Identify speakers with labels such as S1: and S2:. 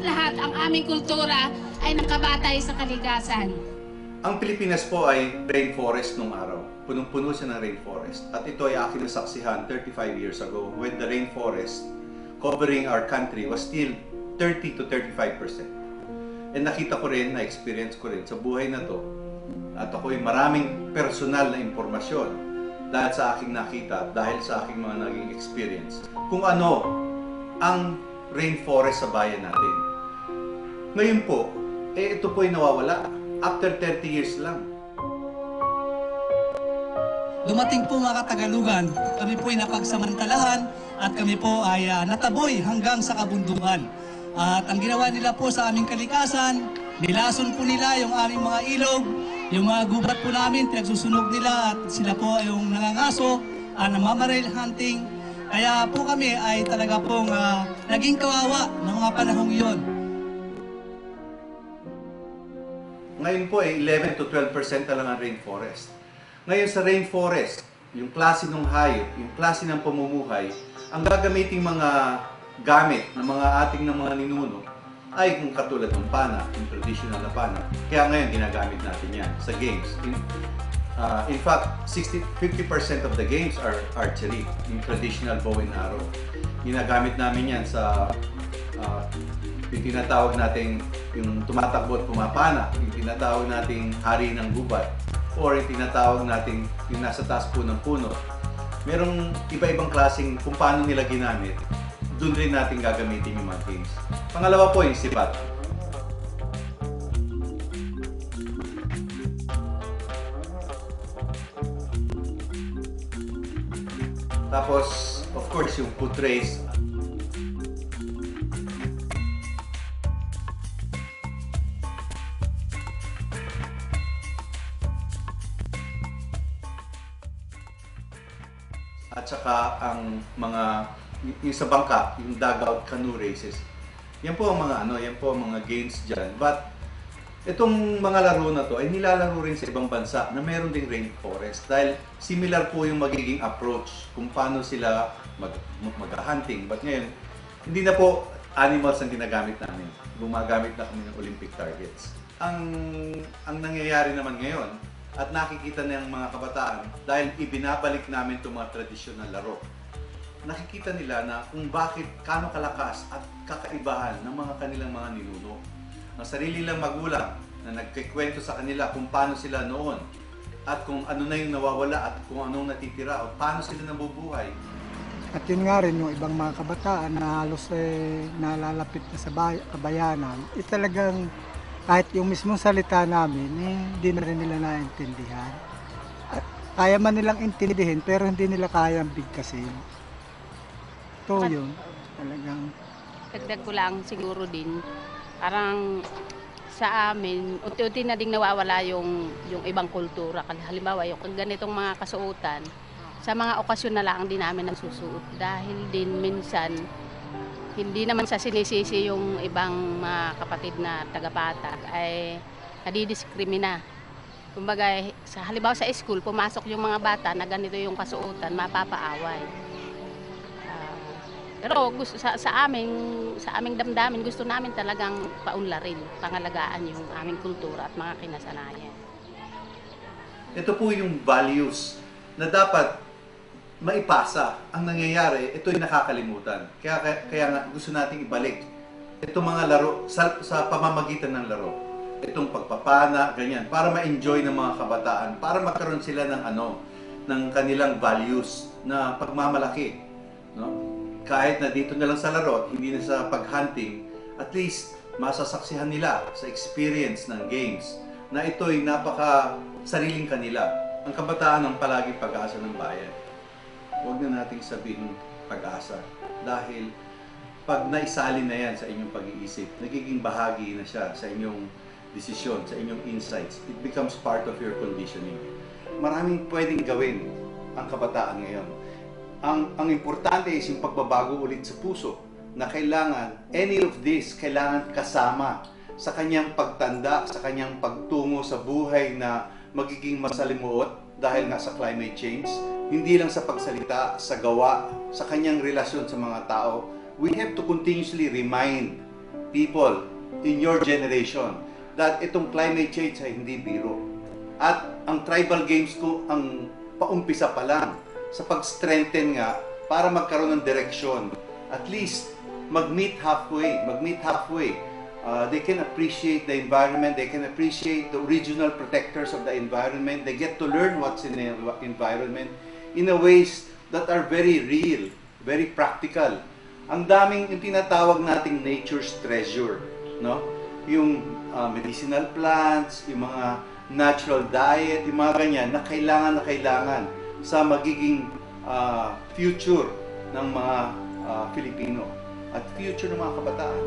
S1: lahat ang aming kultura ay nakabatay sa kalikasan.
S2: Ang Pilipinas po ay rainforest nung araw. Punong-puno siya ng rainforest. At ito ay aking nasaksihan 35 years ago when the rainforest covering our country was still 30 to 35%. And nakita ko rin, na-experience ko rin sa buhay na to. At ako'y maraming personal na impormasyon dahil sa aking nakita, dahil sa aking mga naging experience, kung ano ang rainforest sa bayan natin. Ngayon po, ito po ay nawawala. After 30 years lang.
S3: Dumating po mga Katagalugan, kami po ay napagsamantalahan at kami po ay nataboy hanggang sa kabundukan. At ang ginawa nila po sa aming kalikasan, nilason po nila yung aming mga ilog, yung mga gubat po namin, pinagsusunog nila at sila po ay yung nangangaso, namamaril hunting. Kaya po kami ay talaga pong naging kawawa ng mga panahong iyon.
S2: Ngayon po ay 11 to 12% na lang ang rainforest. Ngayon sa rainforest, yung klase ng hayop, yung klase ng pamumuhay, ang gagamiting mga gamit ng mga ating ng mga ninuno ay kung katulad ng pana, yung traditional na pana. Kaya ngayon ginagamit natin yan sa games. In fact, 50% of the games are archery, yung traditional bow and arrow. Ginagamit namin yan sa yung tinatawag nating yung tumatakbo at pumapana, yung tinatawag nating hari ng gubat, or yung tinatawag nating yung nasa taas po ng puno. Merong iba-ibang klaseng kung paano nila ginamit, doon rin natin gagamitin yung mga games. Pangalawa po yung sibat. Tapos, of course, yung foot race. At saka ang mga yung sa bangka, yung dugout canoe races. Yan po ang mga yan po ang mga games diyan. But itong mga laro na to ay nilalaro rin sa ibang bansa na meron ding rainforest dahil similar po yung magiging approach kung paano sila mag-hunting. But ngayon, hindi na po animals ang ginagamit namin. Gumagamit na kami ng Olympic targets. Ang nangyayari naman ngayon, at nakikita ng mga kabataan dahil ibinabalik namin itong mga tradisyonal laro. Nakikita nila na kung bakit kano kalakas at kakaibahan ng mga kanilang mga ninuno. Ang sarili lang magulang na nagkikwento sa kanila kung paano sila noon at kung ano na yung nawawala at kung anong natitira o paano sila nabubuhay.
S4: At yun nga rin yung ibang mga kabataan na halos nalalapit na sa kabayanan, talagang kahit yung mismong salita namin, hindi na rin nila naintindihan. Kaya man nilang intindihin, pero hindi nila kayang bigkasin. Ito yun, talagang...
S5: Dagdag ko lang siguro din, parang sa amin, unti-unti na ding nawawala yung ibang kultura. Halimbawa, yung ganitong mga kasuotan, sa mga okasyon na lang din namin nagsusuot. Dahil din minsan, hindi naman sa sinisisi yung ibang mga kapatid na taga-Patag ay nadidiskrimina. Kumbaga, halimbawa sa school, pumasok yung mga bata na ganito yung kasuotan, mapapaaway. Pero gusto, sa aming damdamin, gusto namin talagang paunlarin, pangalagaan yung aming kultura at mga kinasanayan.
S2: Ito po yung values na dapat maipasa. Ang nangyayari, ito ay nakakalimutan. Kaya nga gusto nating ibalik itong mga laro sa pamamagitan ng laro. Itong pagpapana, ganyan, para ma-enjoy ng mga kabataan, para magkaroon sila ng kanilang values na pagmamalaki, no? Kahit na dito na lang sa laro, hindi na sa pag-hunting, at least masasaksihan nila sa experience ng games na ito'y napaka sariling kanila. Ang kabataan ang palaging pag-asa ng bayan. Huwag na nating sabihin pag-asa dahil pag naisalin na yan sa inyong pag-iisip, nagiging bahagi na siya sa inyong desisyon, sa inyong insights. It becomes part of your conditioning. Maraming pwedeng gawin ang kabataan ngayon. Ang importante is yung pagbabago ulit sa puso na kailangan, any of this, kailangan kasama sa kanyang pagtanda, sa kanyang pagtungo sa buhay na magiging masalimuot dahil nga sa climate change, hindi lang sa pagsalita, sa gawa, sa kanyang relasyon sa mga tao. We have to continuously remind people in your generation that itong climate change ay hindi biro. At ang tribal games ko ang paumpisa pa lang sa pag-strengthen nga para magkaroon ng direksyon. At least mag-meet halfway. They can appreciate the environment, they can appreciate the original protectors of the environment, they get to learn what's in the environment in a ways that are very real, very practical. Ang daming yung tinatawag nating nature's treasure, no? Yung medicinal plants, yung mga natural diet, yung mga ganyan na kailangan sa magiging future ng mga Filipino at future ng mga kabataan.